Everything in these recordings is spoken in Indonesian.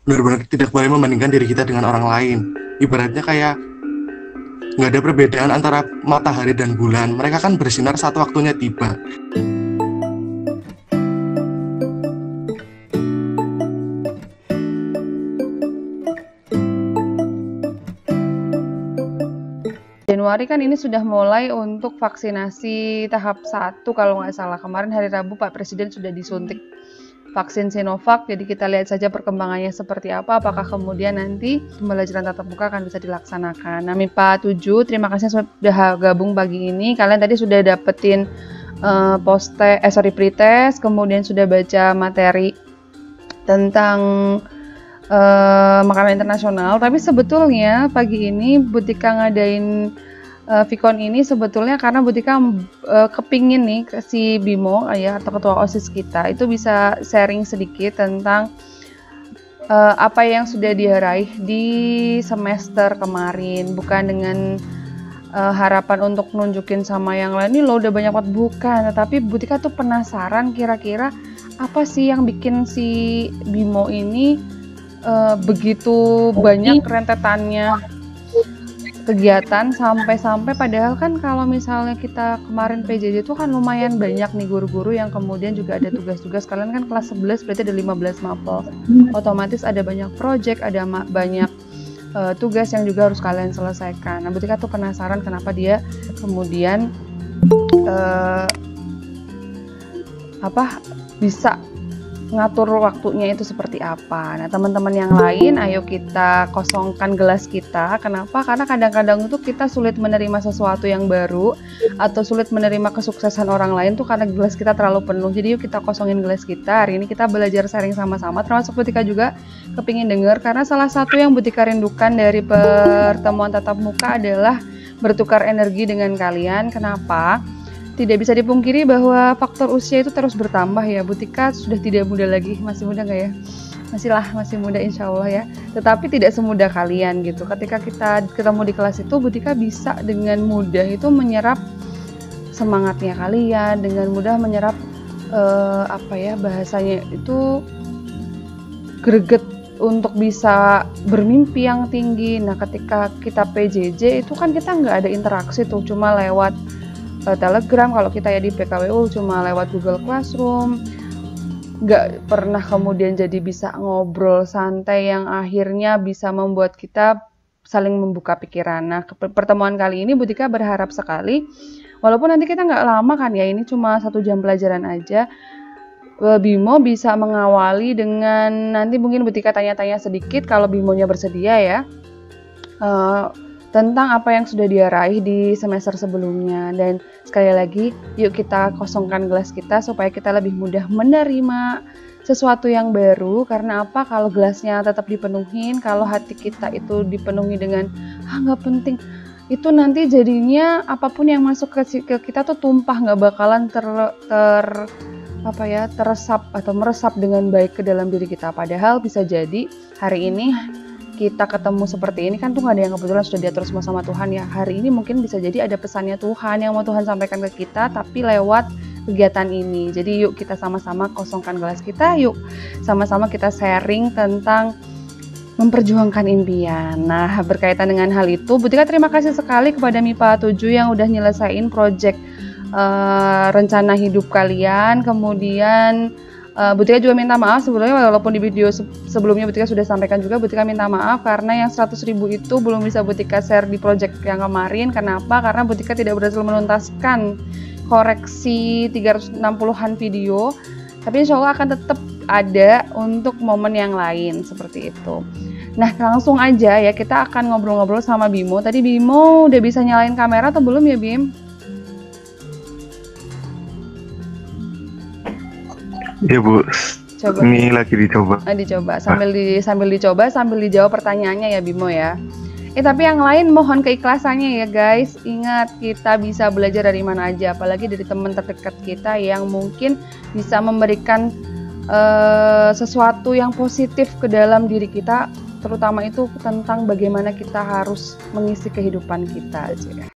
benar-benar tidak boleh membandingkan diri kita dengan orang lain. Ibaratnya kayak nggak ada perbedaan antara matahari dan bulan. Mereka kan bersinar saat waktunya tiba. Januari kan ini sudah mulai untuk vaksinasi tahap 1 kalau nggak salah. Kemarin hari Rabu Pak Presiden sudah disuntik vaksin Sinovac, jadi kita lihat saja perkembangannya seperti apa, apakah kemudian nanti pembelajaran tatap muka akan bisa dilaksanakan. Nah, MIPA 7, terima kasih sudah gabung pagi ini. Kalian tadi sudah dapetin pretest, kemudian sudah baca materi tentang makanan internasional, tapi sebetulnya pagi ini Butika ngadain Vicon ini sebetulnya karena Butika kepingin nih si Bimo ya atau ketua OSIS kita itu bisa sharing sedikit tentang apa yang sudah dia raih di semester kemarin, bukan dengan harapan untuk nunjukin sama yang lain ini lo udah banyak banget, bukan, tapi Butika tuh penasaran kira-kira apa sih yang bikin si Bimo ini begitu banyak rentetannya kegiatan sampai-sampai padahal kan kalau misalnya kita kemarin PJJ itu kan lumayan banyak nih guru-guru yang kemudian juga ada tugas-tugas. Kalian kan kelas 11 berarti ada 15 mapel, otomatis ada banyak project, ada banyak tugas yang juga harus kalian selesaikan. Nah, Butika tuh penasaran kenapa dia kemudian bisa ngatur waktunya itu seperti apa. Nah, teman-teman yang lain, ayo kita kosongkan gelas kita. Kenapa? Karena kadang-kadang itu kita sulit menerima sesuatu yang baru atau sulit menerima kesuksesan orang lain tuh karena gelas kita terlalu penuh. Jadi yuk kita kosongin gelas kita. Hari ini kita belajar sharing sama-sama, termasuk Butika juga kepingin dengar karena salah satu yang Butika rindukan dari pertemuan tatap muka adalah bertukar energi dengan kalian. Kenapa? Tidak bisa dipungkiri bahwa faktor usia itu terus bertambah ya. Butika sudah tidak muda lagi, masih muda nggak ya? Masih muda insya Allah ya. Tetapi tidak semudah kalian gitu. Ketika kita ketemu di kelas itu, Butika bisa dengan mudah itu menyerap semangatnya kalian, dengan mudah menyerap bahasanya itu greget untuk bisa bermimpi yang tinggi. Nah, ketika kita PJJ itu kan kita nggak ada interaksi tuh, cuma lewat Telegram, kalau kita ya di PKWU cuma lewat Google Classroom, nggak pernah kemudian jadi bisa ngobrol santai yang akhirnya bisa membuat kita saling membuka pikiran. Nah, pertemuan kali ini Butika berharap sekali, walaupun nanti kita nggak lama kan ya, ini cuma 1 jam pelajaran aja, Bimo bisa mengawali dengan nanti mungkin Butika tanya-tanya sedikit kalau Bimonya bersedia ya, tentang apa yang sudah dia raih di semester sebelumnya. Dan sekali lagi, yuk kita kosongkan gelas kita supaya kita lebih mudah menerima sesuatu yang baru. Karena apa? Kalau gelasnya tetap dipenuhin, kalau hati kita itu dipenuhi dengan nggak penting, itu nanti jadinya apapun yang masuk ke kita tuh tumpah, nggak bakalan teresap atau meresap dengan baik ke dalam diri kita. Padahal bisa jadi hari ini kita ketemu seperti ini kan tuh nggak ada yang kebetulan sudah diatur semua sama Tuhan ya. Hari ini mungkin bisa jadi ada pesannya Tuhan yang mau Tuhan sampaikan ke kita tapi lewat kegiatan ini. Jadi yuk kita sama-sama kosongkan gelas kita, yuk sama-sama kita sharing tentang memperjuangkan impian. Nah, berkaitan dengan hal itu, Butika terima kasih sekali kepada MIPA 7 yang udah nyelesain project rencana hidup kalian. Kemudian Butika juga minta maaf sebelumnya, walaupun di video sebelumnya Butika sudah sampaikan juga, Butika minta maaf karena yang 100.000 itu belum bisa Butika share di project yang kemarin. Kenapa? Karena Butika tidak berhasil menuntaskan koreksi 360-an video, tapi insya Allah akan tetap ada untuk momen yang lain seperti itu. Nah, langsung aja ya, kita akan ngobrol-ngobrol sama Bimo. Tadi Bimo udah bisa nyalain kamera atau belum ya, Bim? Iya Bu, Coba. Ini lagi dicoba. Dicoba sambil dicoba sambil dijawab pertanyaannya ya Bimo ya. Tapi yang lain mohon keikhlasannya ya guys. Ingat, kita bisa belajar dari mana aja, apalagi dari teman terdekat kita yang mungkin bisa memberikan sesuatu yang positif ke dalam diri kita, terutama itu tentang bagaimana kita harus mengisi kehidupan kita aja.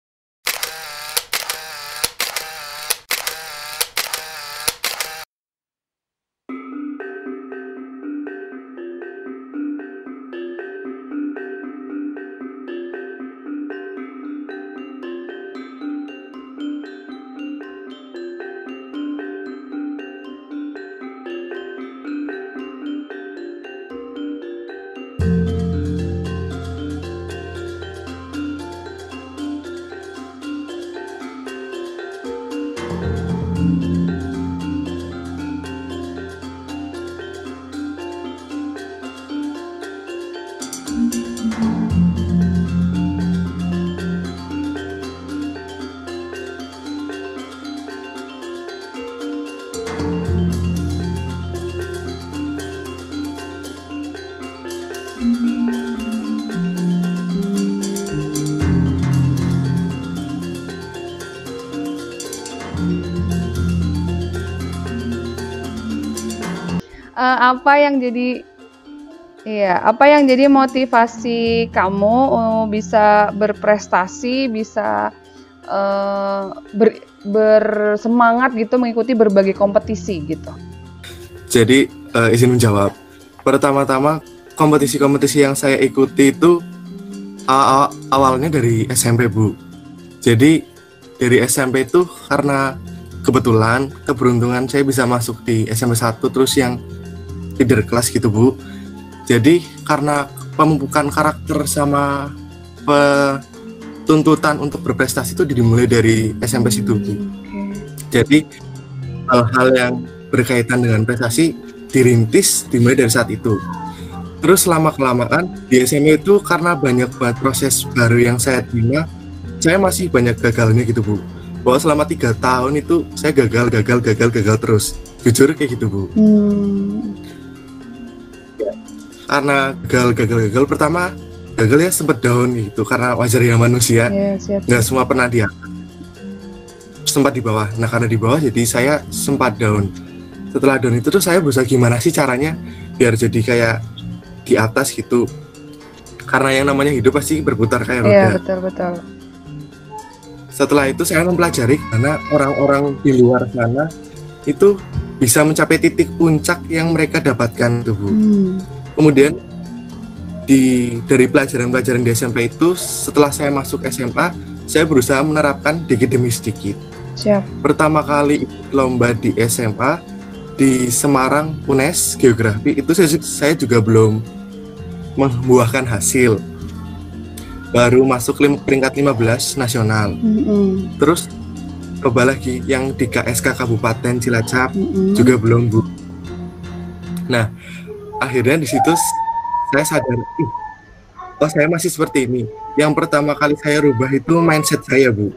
Apa yang jadi motivasi kamu bisa berprestasi, bisa bersemangat gitu mengikuti berbagai kompetisi gitu? Jadi izin menjawab. Pertama-tama kompetisi-kompetisi yang saya ikuti itu awalnya dari SMP, Bu. Jadi dari SMP itu karena kebetulan keberuntungan saya bisa masuk di SMP 1 terus yang leader kelas gitu, Bu. Jadi karena pemumpukan karakter sama tuntutan untuk berprestasi itu dimulai dari SMP situ, Bu. Jadi hal-hal yang berkaitan dengan prestasi dirintis dimulai dari saat itu. Terus lama-kelamaan di SMA itu karena banyak banget proses baru yang saya terima, saya masih banyak gagalnya gitu, Bu. Bahwa selama 3 tahun itu saya gagal terus. Jujur kayak gitu, Bu. Karena gagal pertama gagal ya sempet down gitu karena wajar ya manusia, nggak semua pernah di atas, sempat di bawah. Nah karena di bawah jadi saya sempat down. Setelah down itu tuh saya berusaha gimana sih caranya biar jadi kayak di atas gitu, karena yang namanya hidup pasti berputar kayak roda. Iya betul. Setelah itu saya mempelajari karena orang-orang di luar sana itu bisa mencapai titik puncak yang mereka dapatkan tuh, Bu. Kemudian dari pelajaran-pelajaran di SMP itu, setelah saya masuk SMA, saya berusaha menerapkan dikit demi sedikit. Pertama kali lomba di SMA di Semarang UNES Geografi itu saya juga belum membuahkan hasil. Baru masuk peringkat 15 nasional. Terus coba lagi yang di KSK Kabupaten Cilacap juga belum, Bu. Nah, akhirnya di situ saya sadar, oh saya masih seperti ini. Yang pertama kali saya rubah itu mindset saya, Bu.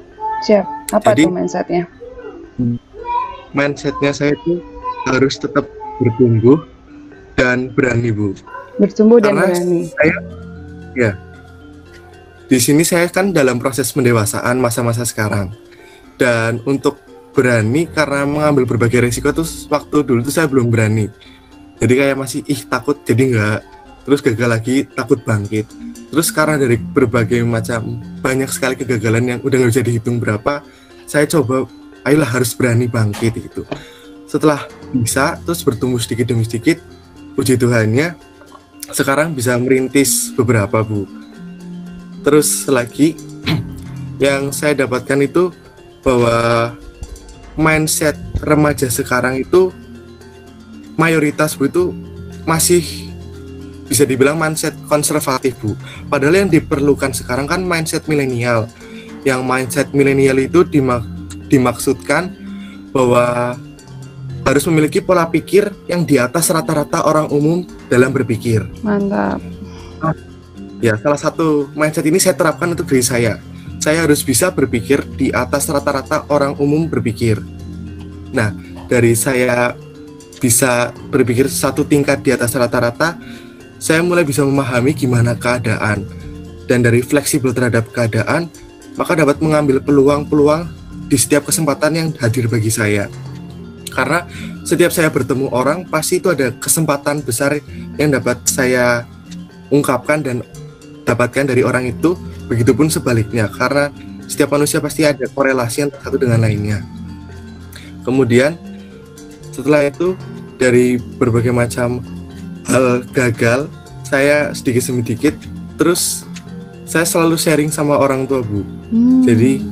Apa tuh mindsetnya? Mindsetnya saya itu harus tetap bertumbuh dan berani, Bu. Bertumbuh dan berani. Di sini saya kan dalam proses pendewasaan masa-masa sekarang. Dan untuk berani karena mengambil berbagai resiko tuh waktu dulu tuh saya belum berani. Jadi kayak masih takut jadi enggak, terus gagal lagi takut bangkit. Terus karena dari berbagai macam banyak sekali kegagalan yang udah nggak bisa dihitung berapa, saya coba ayolah harus berani bangkit gitu. Setelah bisa terus bertumbuh sedikit demi sedikit, puji Tuhannya sekarang bisa merintis beberapa, Bu. Terus lagi yang saya dapatkan itu bahwa mindset remaja sekarang itu mayoritas, Bu, itu masih bisa dibilang mindset konservatif, Bu. Padahal yang diperlukan sekarang kan mindset milenial. Yang mindset milenial itu dimaksudkan bahwa harus memiliki pola pikir yang di atas rata-rata orang umum dalam berpikir. Mantap. Ya, salah satu mindset ini saya terapkan untuk diri saya. Saya harus bisa berpikir di atas rata-rata orang umum berpikir. Nah, dari saya bisa berpikir satu tingkat di atas rata-rata, saya mulai bisa memahami gimana keadaan, dan dari fleksibel terhadap keadaan, maka dapat mengambil peluang-peluang di setiap kesempatan yang hadir bagi saya. Karena setiap saya bertemu orang, pasti itu ada kesempatan besar yang dapat saya ungkapkan dan dapatkan dari orang itu, begitupun sebaliknya, karena setiap manusia pasti ada korelasi yang satu dengan lainnya. Kemudian setelah itu dari berbagai macam hal gagal, saya sedikit demi sedikit, terus saya selalu sharing sama orang tua, Bu. Jadi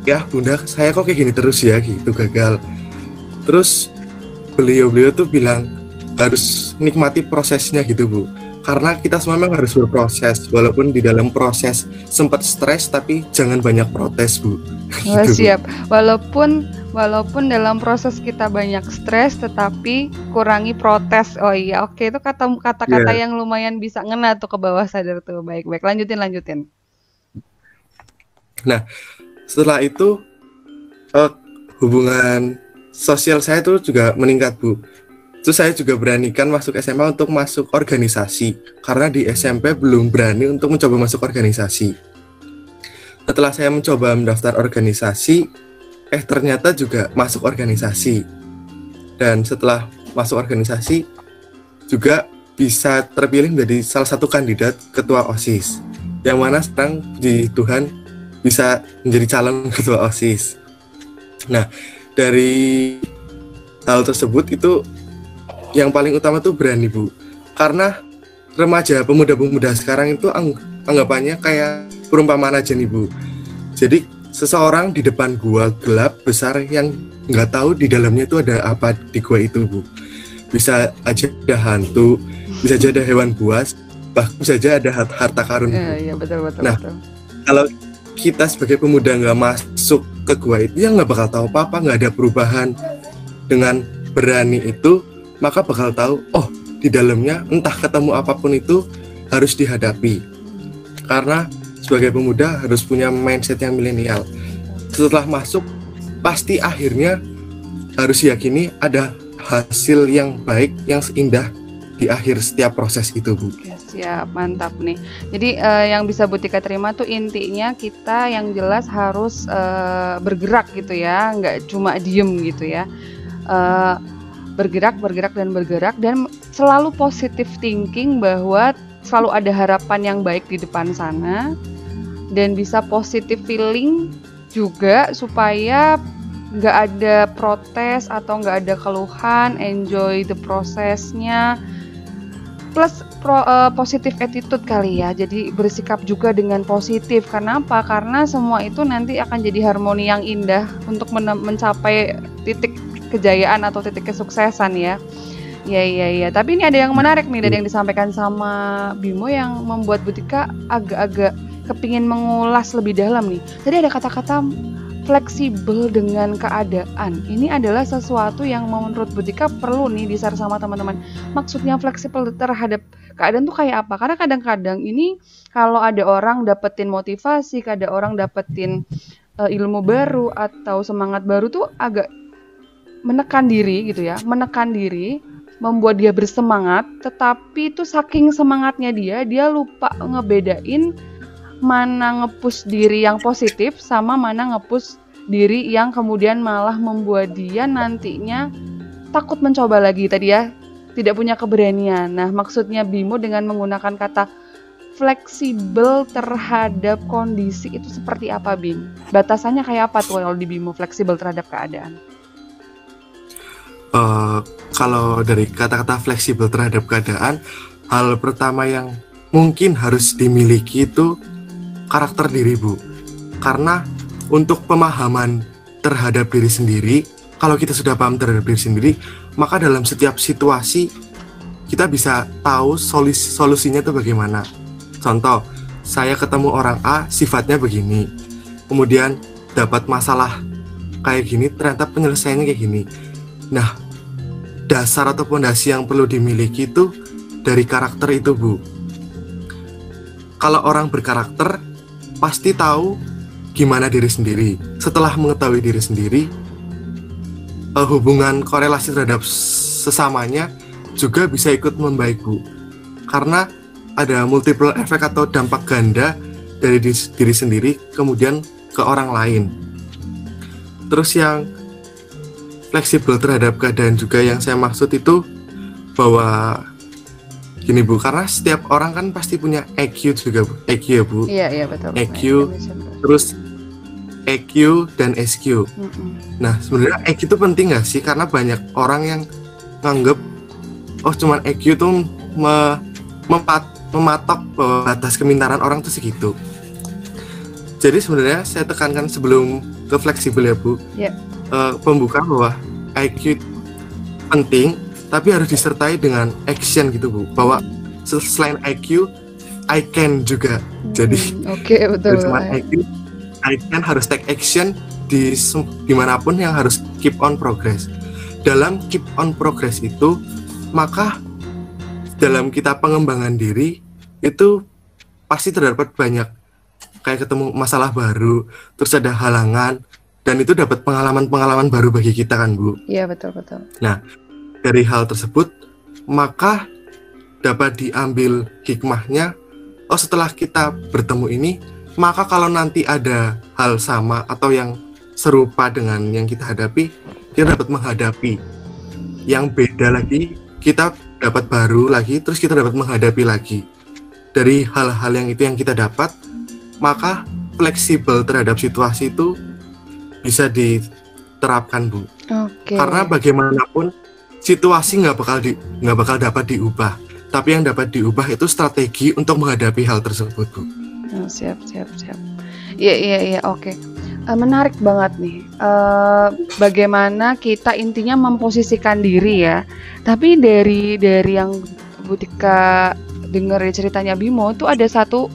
ya Bunda, saya kok kayak gini terus ya gitu, gagal. Terus beliau tuh bilang harus nikmati prosesnya gitu, Bu. Karena kita semua memang harus berproses, walaupun di dalam proses sempat stres, tapi jangan banyak protes, Bu. Gitu, siap. Bu. Walaupun dalam proses kita banyak stres, tetapi kurangi protes. Oh iya, oke, itu kata-kata yang lumayan bisa ngena tuh ke bawah sadar tuh. Baik, lanjutin. Nah, setelah itu hubungan sosial saya tuh juga meningkat, Bu. Terus saya juga beranikan masuk SMA untuk masuk organisasi, karena di SMP belum berani untuk mencoba masuk organisasi. Setelah saya mencoba mendaftar organisasi, ternyata juga masuk organisasi. Dan setelah masuk organisasi, juga bisa terpilih menjadi salah satu kandidat ketua OSIS. Yang mana sekarang di Tuhan bisa menjadi calon ketua OSIS. Nah, dari hal tersebut itu yang paling utama tuh berani, Bu. Karena remaja, pemuda-pemuda sekarang itu anggapannya kayak perumpamaan aja nih, Bu. Jadi seseorang di depan gua gelap besar yang nggak tahu di dalamnya itu ada apa di gua itu, Bu. Bisa aja ada hantu, bisa aja ada hewan buas, bahkan bisa aja ada harta karun. Iya, betul. Nah, kalau kita sebagai pemuda nggak masuk ke gua itu, ya nggak bakal tahu apa-apa, nggak ada perubahan. Dengan berani itu, maka bakal tahu, oh di dalamnya entah ketemu apapun itu harus dihadapi. Karena sebagai pemuda harus punya mindset yang milenial. Setelah masuk, pasti akhirnya harus yakini ada hasil yang baik, yang seindah di akhir setiap proses itu, Bu. Oke, siap, mantap nih. Jadi yang bisa Bu Tika terima tuh intinya kita yang jelas harus bergerak gitu ya, nggak cuma diem gitu ya. Bergerak dan selalu positive thinking bahwa selalu ada harapan yang baik di depan sana, dan bisa positive feeling juga supaya nggak ada protes atau nggak ada keluhan, enjoy the prosesnya, plus positive attitude kali ya. Jadi bersikap juga dengan positif. Kenapa? Karena semua itu nanti akan jadi harmoni yang indah untuk mencapai titik kejayaan atau titik kesuksesan ya. Iya. Tapi ini ada yang menarik nih dari yang disampaikan sama Bimo yang membuat Bu Tika agak-agak kepingin mengulas lebih dalam nih. Tadi ada kata-kata fleksibel dengan keadaan. Ini adalah sesuatu yang menurut Bu Tika perlu nih di-share sama teman-teman. Maksudnya fleksibel terhadap keadaan tuh kayak apa? Karena kadang-kadang ini kalau ada orang dapetin motivasi, ada orang dapetin ilmu baru atau semangat baru tuh agak menekan diri gitu ya, membuat dia bersemangat, tetapi itu saking semangatnya dia lupa ngebedain mana nge-push diri yang positif sama mana nge-push diri yang kemudian malah membuat dia nantinya takut mencoba lagi tadi ya, tidak punya keberanian. Nah, maksudnya Bimo dengan menggunakan kata fleksibel terhadap kondisi itu seperti apa, Bim? Batasannya kayak apa tuh kalau di Bimo fleksibel terhadap keadaan? Kalau dari kata-kata fleksibel terhadap keadaan, hal pertama yang mungkin harus dimiliki itu karakter diri, Bu. Karena untuk pemahaman terhadap diri sendiri, kalau kita sudah paham terhadap diri sendiri, maka dalam setiap situasi kita bisa tahu solusinya itu bagaimana. Contoh, saya ketemu orang A sifatnya begini, kemudian dapat masalah kayak gini, ternyata penyelesaiannya kayak gini. Nah, dasar atau fondasi yang perlu dimiliki itu dari karakter itu, Bu. Kalau orang berkarakter pasti tahu gimana diri sendiri. Setelah mengetahui diri sendiri, hubungan korelasi terhadap sesamanya juga bisa ikut membaik, Bu. Karena ada multiple efek atau dampak ganda dari diri sendiri kemudian ke orang lain. Terus yang fleksibel terhadap keadaan juga yang saya maksud itu bahwa gini, Bu, karena setiap orang kan pasti punya EQ juga, Bu. EQ ya, Bu. Iya betul. EQ, terus EQ dan SQ. Nah, sebenarnya EQ itu penting nggak sih? Karena banyak orang yang nganggep oh cuman EQ tuh mematok batas kepintaran orang tuh segitu. Jadi sebenarnya saya tekankan sebelum ke fleksibel ya, Bu. Pembuka bahwa IQ penting, tapi harus disertai dengan action gitu, Bu. Bahwa selain IQ, I can juga. Jadi betul. Cuma IQ, I can harus take action di dimanapun yang harus keep on progress. Dalam keep on progress itu, maka dalam kita pengembangan diri itu pasti terdapat banyak kayak ketemu masalah baru, terus ada halangan, dan itu dapat pengalaman-pengalaman baru bagi kita kan, Bu. Iya, betul. Nah, dari hal tersebut, maka dapat diambil hikmahnya. Oh, setelah kita bertemu ini, maka kalau nanti ada hal sama atau yang serupa dengan yang kita hadapi, kita dapat menghadapi. Yang beda lagi, kita dapat baru lagi, terus kita dapat menghadapi lagi. Dari hal-hal yang itu yang kita dapat, maka fleksibel terhadap situasi itu bisa diterapkan, Bu. Oke. Karena bagaimanapun situasi nggak bakal dapat diubah, tapi yang dapat diubah itu strategi untuk menghadapi hal tersebut, Bu. Oh, siap. Iya, oke. Menarik banget nih. Bagaimana kita intinya memposisikan diri ya. Tapi dari yang Butika dengar ceritanya Bimo itu ada satu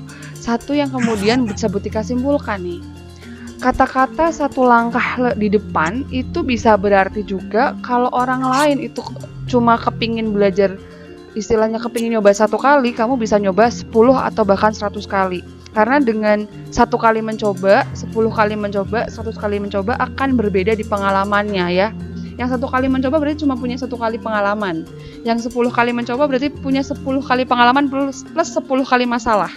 yang kemudian bisa Butika simpulkan nih. Kata-kata satu langkah di depan itu bisa berarti juga kalau orang lain itu cuma kepingin belajar, istilahnya kepingin nyoba 1 kali, kamu bisa nyoba 10 atau bahkan 100 kali. Karena dengan 1 kali mencoba, 10 kali mencoba, 100 kali mencoba akan berbeda di pengalamannya ya. Yang 1 kali mencoba berarti cuma punya 1 kali pengalaman. Yang 10 kali mencoba berarti punya 10 kali pengalaman plus 10 kali masalah.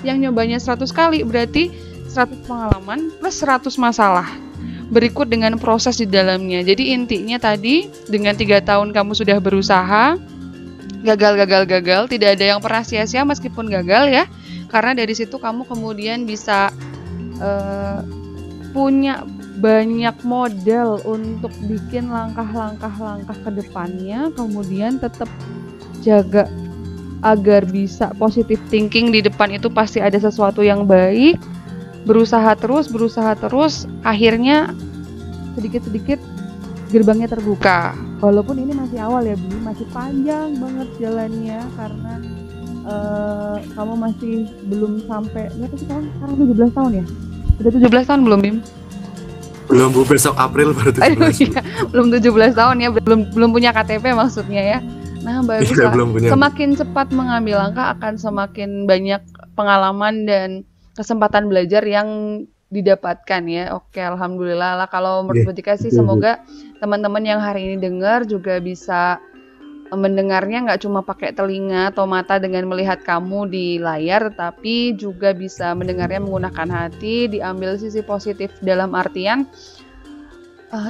Yang nyobanya 100 kali berarti 100 pengalaman plus 100 masalah. Berikut dengan proses di dalamnya. Jadi intinya tadi dengan 3 tahun kamu sudah berusaha, gagal, tidak ada yang pernah sia-sia meskipun gagal ya. Karena dari situ kamu kemudian bisa punya banyak modal untuk bikin langkah-langkah ke depannya, kemudian tetap jaga agar bisa positive thinking di depan itu pasti ada sesuatu yang baik. Berusaha terus, akhirnya sedikit-sedikit gerbangnya terbuka. Walaupun ini masih awal ya, Bu, masih panjang banget jalannya karena kamu masih belum sampai berapa sih tahun? Sekarang 17 tahun ya? Udah 17 tahun belum, Bim? Belum, Bu, besok April baru 17. Aduh, iya. Belum 17 tahun ya, belum punya KTP maksudnya ya. Nah, bagus lah. Semakin cepat mengambil langkah akan semakin banyak pengalaman dan kesempatan belajar yang didapatkan ya. Oke, alhamdulillah lah. Kalau menurut Butika sih semoga teman-teman yang hari ini dengar juga bisa mendengarnya nggak cuma pakai telinga atau mata dengan melihat kamu di layar, tapi juga bisa mendengarnya menggunakan hati, diambil sisi positif dalam artian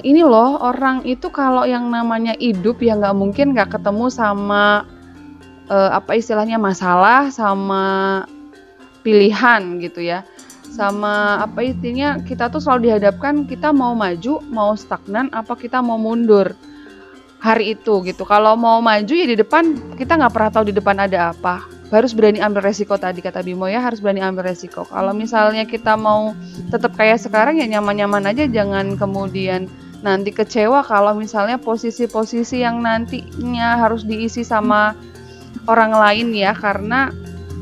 ini loh, orang itu kalau yang namanya hidup ya nggak mungkin nggak ketemu sama apa istilahnya masalah sama pilihan gitu ya, sama apa istilahnya kita tuh selalu dihadapkan kita mau maju, mau stagnan, apa kita mau mundur hari itu gitu. Kalau mau maju ya di depan kita nggak pernah tahu di depan ada apa, harus berani ambil resiko tadi kata Bimo ya, harus berani ambil resiko. Kalau misalnya kita mau tetap kayak sekarang ya nyaman-nyaman aja, jangan kemudian nanti kecewa kalau misalnya posisi-posisi yang nantinya harus diisi sama orang lain ya, karena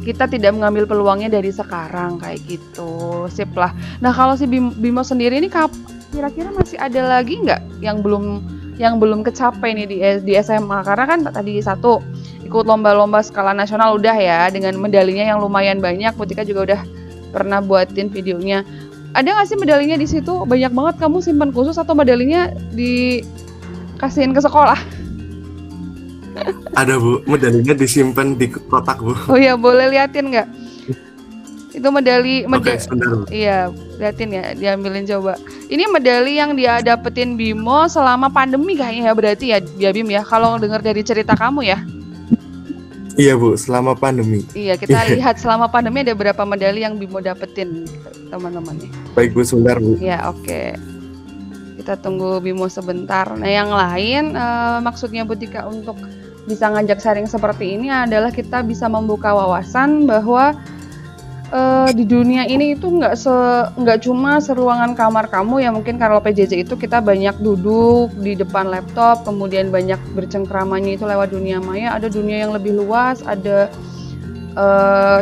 kita tidak mengambil peluangnya dari sekarang kayak gitu. Sip lah. Nah, kalau si Bimo sendiri ini kira-kira masih ada lagi nggak yang belum kecapai nih di SMA? Karena kan tadi 1 ikut lomba-lomba skala nasional udah ya, dengan medalinya yang lumayan banyak. Butika juga udah pernah buatin videonya. Ada nggak sih medalinya di situ? Banyak banget kamu simpan khusus atau medalinya dikasihin ke sekolah? Ada, Bu, medalinya disimpan di kotak, Bu. Oh iya, boleh liatin nggak? Itu medali. Oke, sebentar. Iya, liatin ya, diambilin coba. Ini medali yang dia dapetin Bimo selama pandemi kayaknya ya, berarti ya Bim ya, kalau dengar dari cerita kamu ya. Iya, Bu, selama pandemi. Iya, kita lihat selama pandemi ada berapa medali yang Bimo dapetin teman-teman ya. Baik, Bu, sebentar, Bu. Ya, oke. Kita tunggu Bimo sebentar. Nah, yang lain maksudnya Butika untuk bisa ngajak sharing seperti ini adalah kita bisa membuka wawasan bahwa di dunia ini itu nggak cuma seruangan kamar kamu ya. Mungkin kalau PJJ itu kita banyak duduk di depan laptop, kemudian banyak bercengkramanya itu lewat dunia maya. Ada dunia yang lebih luas, ada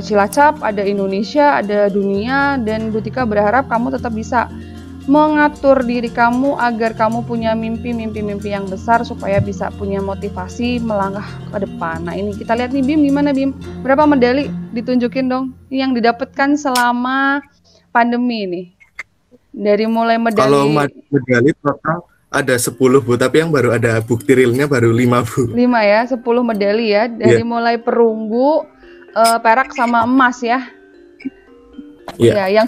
Cilacap, ada Indonesia, ada dunia, dan Butika berharap kamu tetap bisa mengatur diri kamu agar kamu punya mimpi yang besar supaya bisa punya motivasi melangkah ke depan. Nah, ini kita lihat nih Bim, gimana Bim? Berapa medali? Ditunjukin dong yang didapatkan selama pandemi ini. Dari mulai medali. Kalau medali total ada 10 Bu, tapi yang baru ada bukti realnya baru 5 Bu. 5 ya, 10 medali ya. Dari mulai perunggu, perak sama emas ya. Iya. Ya,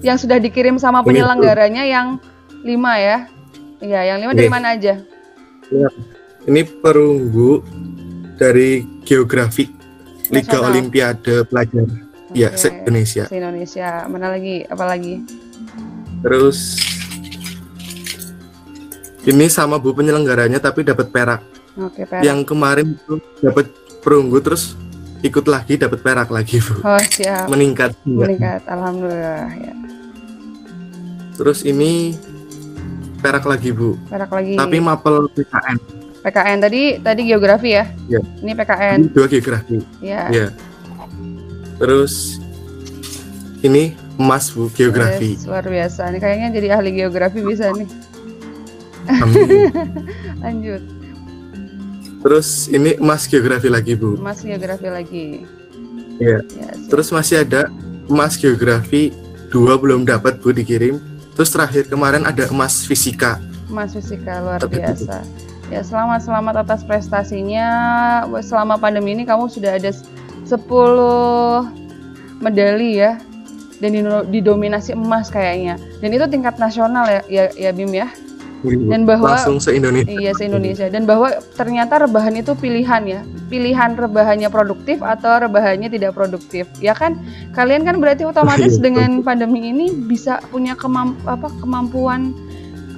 yang sudah dikirim sama penyelenggaranya yang 5 ya. Iya, yang 5 dari mana aja? Ini perunggu dari geografi Liga Nasional. Olimpiade Pelajar. Iya, Oke, se-Indonesia. Se-Indonesia. Mana lagi? Apa lagi? Terus ini sama Bu penyelenggaranya tapi dapat perak. Oke, perak. Yang kemarin itu dapat perunggu terus ikut lagi dapat perak lagi Bu. Oh, siap. Meningkat. Meningkat, alhamdulillah ya. Terus ini perak lagi Bu. Perak lagi. Tapi mapel PKN. PKN tadi geografi ya? Iya. Ini PKN. Ini 2 geografi. Iya. Iya. Terus ini emas Bu, geografi. Yes, luar biasa. Ini kayaknya jadi ahli geografi bisa nih. Amin. Lanjut. Terus ini emas geografi lagi Bu. Emas geografi lagi. Iya. Ya, siap. Terus masih ada emas geografi 2 belum dapat Bu dikirim. Terus terakhir kemarin ada emas fisika. Emas fisika luar Tapi biasa. Ya, selamat atas prestasinya. Selama pandemi ini kamu sudah ada 10 medali ya. Dan didominasi emas kayaknya. Dan itu tingkat nasional ya Bim ya. Dan bahwa langsung se-Indonesia. Iya, se-Indonesia. Dan bahwa ternyata rebahan itu pilihan ya. Pilihan rebahannya produktif atau rebahannya tidak produktif. Ya kan? Kalian kan berarti otomatis dengan pandemi ini bisa punya kemampuan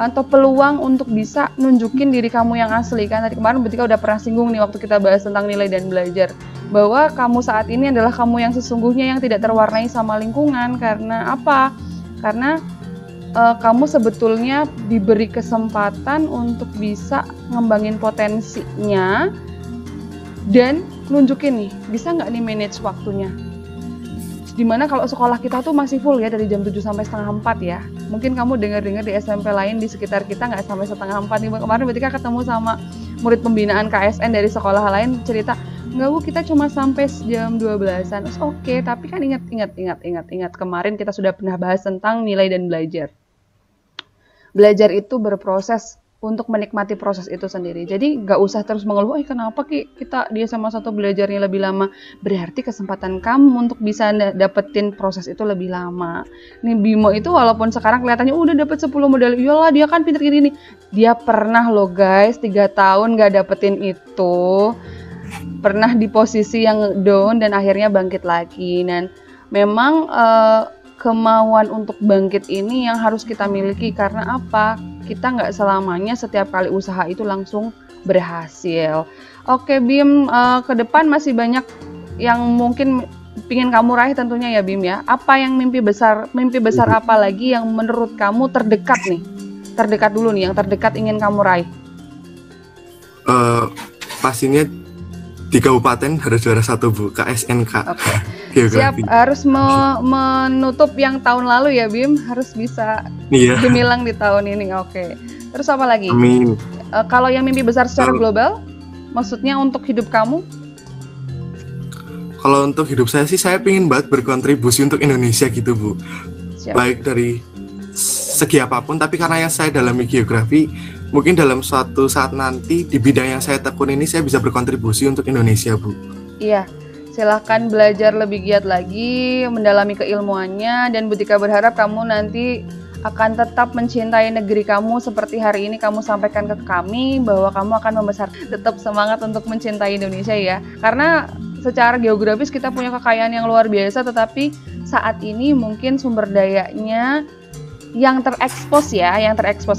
atau peluang untuk bisa nunjukin diri kamu yang asli kan. Tadi kemarin Betika udah pernah singgung nih waktu kita bahas tentang nilai dan belajar, bahwa kamu saat ini adalah kamu yang sesungguhnya yang tidak terwarnai sama lingkungan. Karena apa? Karena kamu sebetulnya diberi kesempatan untuk bisa ngembangin potensinya dan nunjukin nih, bisa nggak nih manage waktunya. Dimana kalau sekolah kita tuh masih full ya dari jam 7 sampai setengah 4 ya. Mungkin kamu dengar-dengar di SMP lain di sekitar kita nggak sampai setengah 4 nih. Kemarin ketika ketemu sama murid pembinaan KSN dari sekolah lain cerita, nggak Bu, kita cuma sampai jam 12-an. Oke, tapi kan ingat kemarin kita sudah pernah bahas tentang nilai dan belajar. Belajar itu berproses untuk menikmati proses itu sendiri. Jadi nggak usah terus mengeluh, kenapa dia sama satu belajarnya lebih lama. Berarti kesempatan kamu untuk bisa dapetin proses itu lebih lama. Nih Bimo itu walaupun sekarang kelihatannya udah dapet 10 medali, iyalah dia kan pinter gini. Dia pernah loh guys, 3 tahun nggak dapetin itu. Pernah di posisi yang down dan akhirnya bangkit lagi. Dan memang kemauan untuk bangkit ini yang harus kita miliki. Karena apa? Kita nggak selamanya setiap kali usaha itu langsung berhasil. Oke Bim, ke depan masih banyak yang mungkin pingin kamu raih tentunya ya Bim ya. Apa yang mimpi besar apa lagi yang menurut kamu terdekat nih? Terdekat dulu nih, yang terdekat ingin kamu raih. Pastinya di kabupaten harus juara 1 Bu, KSNK. Oke. Geografi. Siap, harus menutup yang tahun lalu ya Bim, harus bisa Iya. gemilang di tahun ini. Oke. Terus apa lagi? Amin. Kalau yang mimpi besar secara global, maksudnya untuk hidup kamu? Kalau untuk hidup saya sih, saya pengen banget berkontribusi untuk Indonesia gitu Bu. Siap. Baik dari segi apapun, tapi karena yang saya dalami geografi, mungkin dalam suatu saat nanti di bidang yang saya tekun ini saya bisa berkontribusi untuk Indonesia Bu. Iya, silahkan belajar lebih giat lagi, mendalami keilmuannya, dan Betika berharap kamu nanti akan tetap mencintai negeri kamu seperti hari ini kamu sampaikan ke kami bahwa kamu akan membesar. Tetap semangat untuk mencintai Indonesia ya, karena secara geografis kita punya kekayaan yang luar biasa, tetapi saat ini mungkin sumber dayanya yang terekspos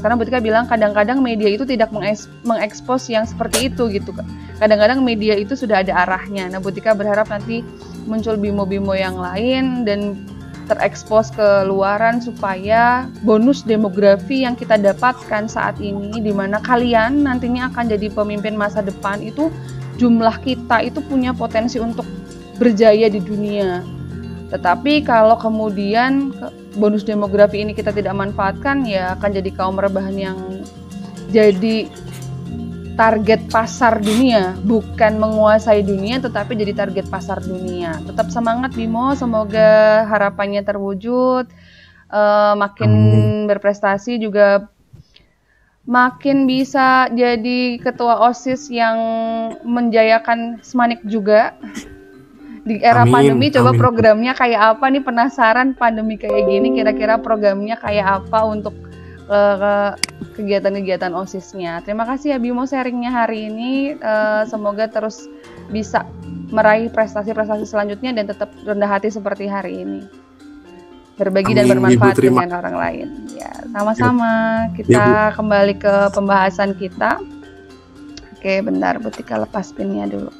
karena Betika bilang kadang-kadang media itu tidak mengekspos yang seperti itu gitu. Kadang-kadang media itu sudah ada arahnya. Nah, Betika berharap nanti muncul bimo-bimo yang lain dan terekspos ke luaran supaya bonus demografi yang kita dapatkan saat ini, di mana kalian nantinya akan jadi pemimpin masa depan, itu jumlah kita itu punya potensi untuk berjaya di dunia. Tetapi kalau kemudian bonus demografi ini kita tidak manfaatkan, ya akan jadi kaum rebahan yang jadi target pasar dunia, bukan menguasai dunia tetapi jadi target pasar dunia. Tetap semangat Bimo, semoga harapannya terwujud, makin berprestasi juga. makin bisa jadi ketua OSIS yang menjayakan Semanik juga. Di era Amin, pandemi coba amin. programnya kayak apa nih, penasaran pandemi kayak gini kira-kira programnya kayak apa untuk kegiatan-kegiatan OSIS-nya. Terima kasih ya Bimo sharingnya hari ini. Semoga terus bisa meraih prestasi-prestasi selanjutnya dan tetap rendah hati seperti hari ini. Berbagi dan Amin, bermanfaat Ibu, terima. dengan orang lain. Ya, sama-sama. Kita kembali ke pembahasan kita. Oke, bentar Bu Tika lepas pinnya dulu.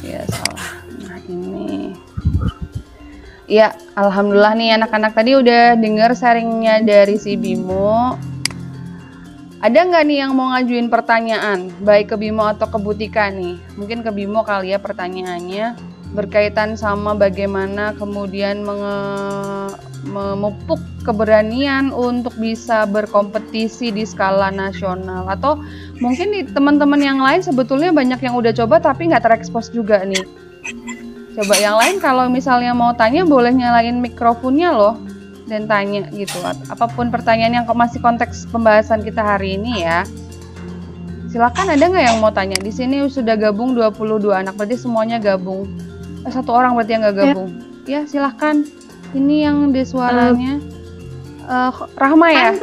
Ya, salah. Nah, ini. Ya, alhamdulillah nih anak-anak tadi udah denger sharingnya dari si Bimo. Ada nggak nih yang mau ngajuin pertanyaan, baik ke Bimo atau ke Bu Tika nih? Mungkin ke Bimo kali ya pertanyaannya, berkaitan sama bagaimana kemudian memupuk keberanian untuk bisa berkompetisi di skala nasional. Atau mungkin di teman-teman yang lain sebetulnya banyak yang udah coba tapi nggak terekspos juga nih. Coba yang lain kalau misalnya mau tanya boleh nyalain mikrofonnya loh dan tanya gitu. Apapun pertanyaan yang masih konteks pembahasan kita hari ini ya. Silakan, ada nggak yang mau tanya? Di sini sudah gabung 22 anak, berarti semuanya gabung. Satu orang berarti yang nggak gabung. Ya silahkan. Ini yang di suaranya Rahma ya?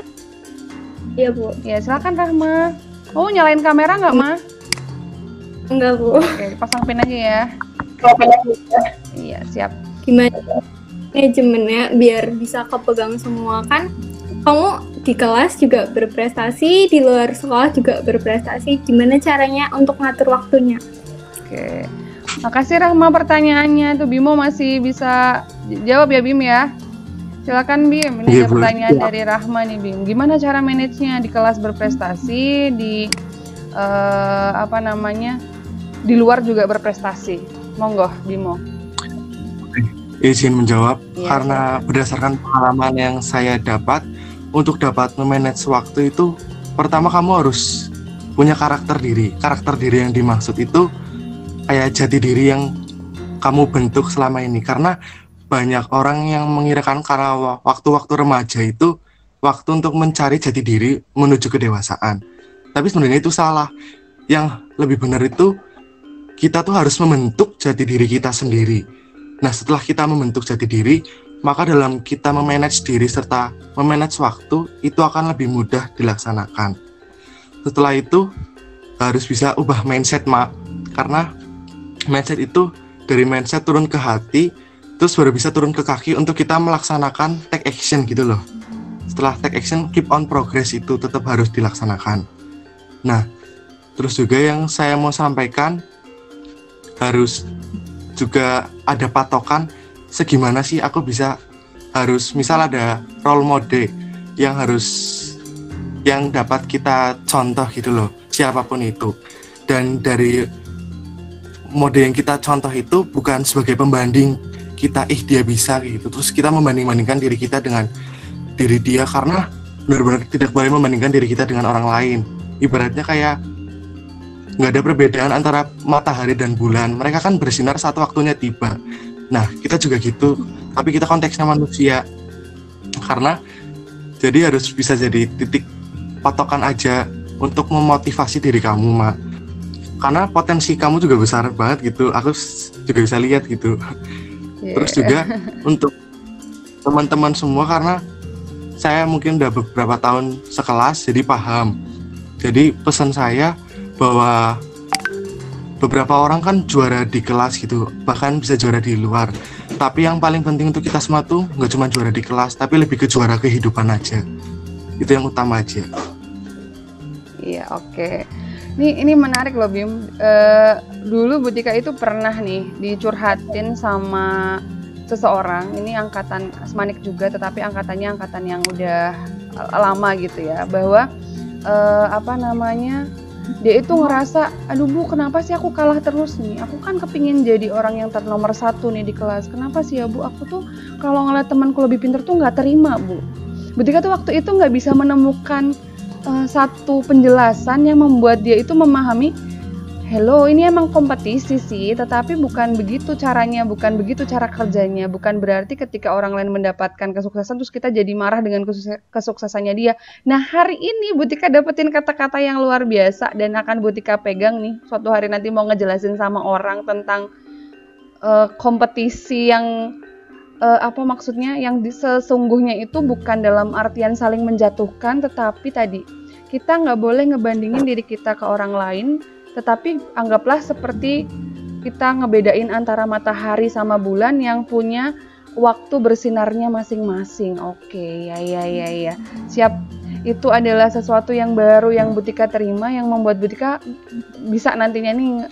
Iya Bu. Ya silakan Rahma. Oh nyalain kamera nggak Ma? Enggak Bu. Oke, pasang pin aja ya. Iya siap. Gimana manajemennya biar bisa kepegang semua? Kan kamu di kelas juga berprestasi, di luar sekolah juga berprestasi. Gimana caranya untuk ngatur waktunya? Oke. Makasih Rahma pertanyaannya. Tuh Bimo masih bisa jawab ya Bim ya. Silakan Bim. Ini ada pertanyaan dari Rahma nih Bim. Gimana cara manage-nya di kelas berprestasi, di di luar juga berprestasi? Monggo Bimo. Izin menjawab Ya, karena berdasarkan pengalaman yang saya dapat, untuk dapat memanage waktu itu pertama kamu harus punya karakter diri. Karakter diri yang dimaksud itu kayak jati diri yang kamu bentuk selama ini, karena banyak orang yang mengirakan karena waktu-waktu remaja itu waktu untuk mencari jati diri menuju kedewasaan, tapi sebenarnya itu salah. Yang lebih benar itu kita tuh harus membentuk jati diri kita sendiri. Nah setelah kita membentuk jati diri, maka dalam kita memanage diri serta memanage waktu itu akan lebih mudah dilaksanakan. Setelah itu harus bisa ubah mindset karena mindset itu dari mindset turun ke hati, terus baru bisa turun ke kaki untuk kita melaksanakan take action gitu loh. Setelah take action, keep on progress itu tetap harus dilaksanakan. Nah, terus juga yang saya mau sampaikan, harus juga ada patokan segimana sih aku bisa, harus misal ada role model yang dapat kita contoh gitu loh, siapapun itu. Dan dari mode yang kita contoh itu bukan sebagai pembanding kita, dia bisa gitu, terus kita membanding-bandingkan diri kita dengan diri dia, karena benar-benar tidak boleh membandingkan diri kita dengan orang lain. Ibaratnya kayak nggak ada perbedaan antara matahari dan bulan, mereka kan bersinar saat waktunya tiba. Nah kita juga gitu, tapi kita konteksnya manusia, karena jadi harus bisa jadi titik patokan aja untuk memotivasi diri kamu karena potensi kamu juga besar banget gitu, aku juga bisa lihat gitu. Terus juga untuk teman-teman semua, karena saya mungkin udah beberapa tahun sekelas jadi paham. Jadi pesan saya bahwa beberapa orang kan juara di kelas gitu, bahkan bisa juara di luar, tapi yang paling penting untuk kita semua tuh nggak cuma juara di kelas, tapi lebih ke juara kehidupan aja. Itu yang utama aja. Iya, oke. Ini menarik loh Bim. Dulu Bu Tika itu pernah nih dicurhatin sama seseorang. Ini angkatan Semanik juga, tetapi angkatannya angkatan yang udah lama gitu ya. Bahwa dia itu ngerasa, aduh Bu, kenapa sih aku kalah terus nih? Aku kan kepingin jadi orang yang nomor 1 nih di kelas. Kenapa sih ya Bu? Aku tuh kalau ngeliat temanku lebih pintar tuh nggak terima Bu. Bu Tika tuh waktu itu nggak bisa menemukan satu penjelasan yang membuat dia itu memahami, hello, ini emang kompetisi sih, tetapi bukan begitu caranya, bukan begitu cara kerjanya, bukan berarti ketika orang lain mendapatkan kesuksesan terus kita jadi marah dengan kesuksesannya dia. Nah, hari ini Butika dapetin kata-kata yang luar biasa dan akan Butika pegang nih, suatu hari nanti mau ngejelasin sama orang tentang kompetisi yang apa maksudnya, yang sesungguhnya itu bukan dalam artian saling menjatuhkan, tetapi tadi kita nggak boleh ngebandingin diri kita ke orang lain, tetapi anggaplah seperti kita ngebedain antara matahari sama bulan yang punya waktu bersinarnya masing-masing. Oke, ya. Siap. Itu adalah sesuatu yang baru yang Butika terima, yang membuat Butika bisa nantinya nih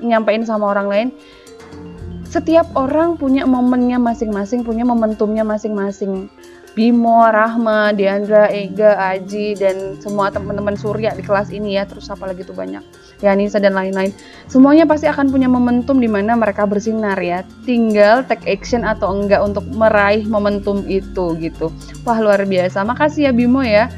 nyampein sama orang lain. Setiap orang punya momennya masing-masing, punya momentumnya masing-masing. Bimo, Rahma, Diandra, Ega, Aji, dan semua teman-teman Surya di kelas ini ya, terus apa lagi tuh banyak, Yanisa dan lain-lain. Semuanya pasti akan punya momentum di mana mereka bersinar ya. Tinggal take action atau enggak untuk meraih momentum itu gitu. Wah, luar biasa. Makasih ya Bimo ya,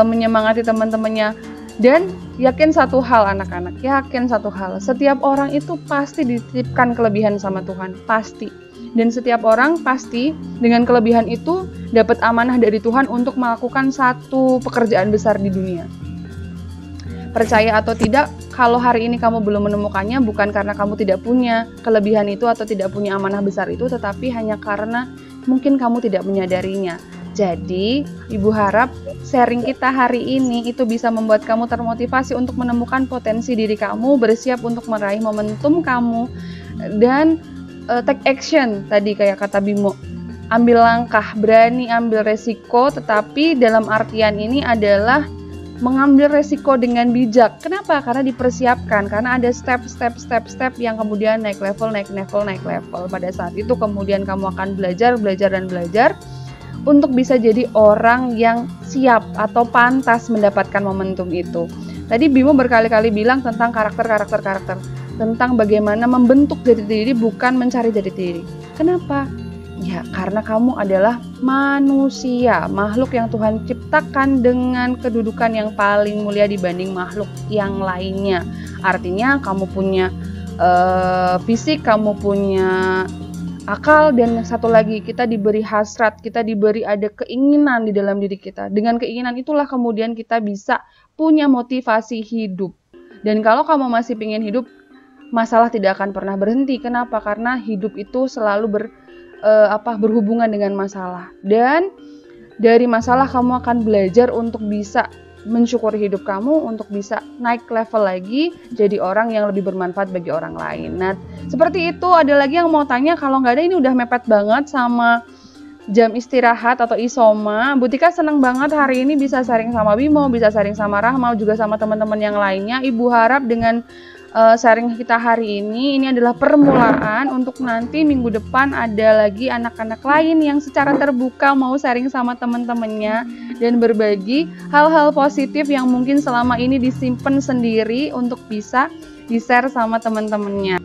menyemangati teman-temannya. Dan yakin satu hal anak-anak, yakin satu hal, setiap orang itu pasti dititipkan kelebihan sama Tuhan, pasti. Dan setiap orang pasti dengan kelebihan itu dapat amanah dari Tuhan untuk melakukan satu pekerjaan besar di dunia. Percaya atau tidak, kalau hari ini kamu belum menemukannya bukan karena kamu tidak punya kelebihan itu atau tidak punya amanah besar itu, tetapi hanya karena mungkin kamu tidak menyadarinya. Jadi, Ibu harap sharing kita hari ini itu bisa membuat kamu termotivasi untuk menemukan potensi diri kamu, bersiap untuk meraih momentum kamu, dan take action tadi kayak kata Bimo, ambil langkah, berani ambil resiko, tetapi dalam artian ini adalah mengambil resiko dengan bijak. Kenapa? Karena dipersiapkan, karena ada step yang kemudian naik level. Pada saat itu kemudian kamu akan belajar untuk bisa jadi orang yang siap atau pantas mendapatkan momentum itu. Tadi Bimo berkali-kali bilang tentang karakter, tentang bagaimana membentuk jati diri bukan mencari jati diri. Kenapa? Ya, karena kamu adalah manusia, makhluk yang Tuhan ciptakan dengan kedudukan yang paling mulia dibanding makhluk yang lainnya. Artinya kamu punya fisik, kamu punya akal, dan satu lagi kita diberi hasrat, kita diberi ada keinginan di dalam diri kita. Dengan keinginan itulah kemudian kita bisa punya motivasi hidup. Dan kalau kamu masih ingin hidup, masalah tidak akan pernah berhenti. Kenapa? Karena hidup itu selalu berhubungan dengan masalah. Dan dari masalah kamu akan belajar untuk bisa mensyukuri hidup kamu, untuk bisa naik level lagi jadi orang yang lebih bermanfaat bagi orang lain. Nah, seperti itu. Ada lagi yang mau tanya? Kalau nggak ada, ini udah mepet banget sama jam istirahat atau isoma. Butika seneng banget hari ini bisa sharing sama Bimo, bisa sharing sama Rahma, juga sama teman-teman yang lainnya. Ibu harap dengan sharing kita hari ini adalah permulaan untuk nanti minggu depan ada lagi anak-anak lain yang secara terbuka mau sharing sama teman-temannya dan berbagi hal-hal positif yang mungkin selama ini disimpan sendiri untuk bisa di-share sama teman-temannya.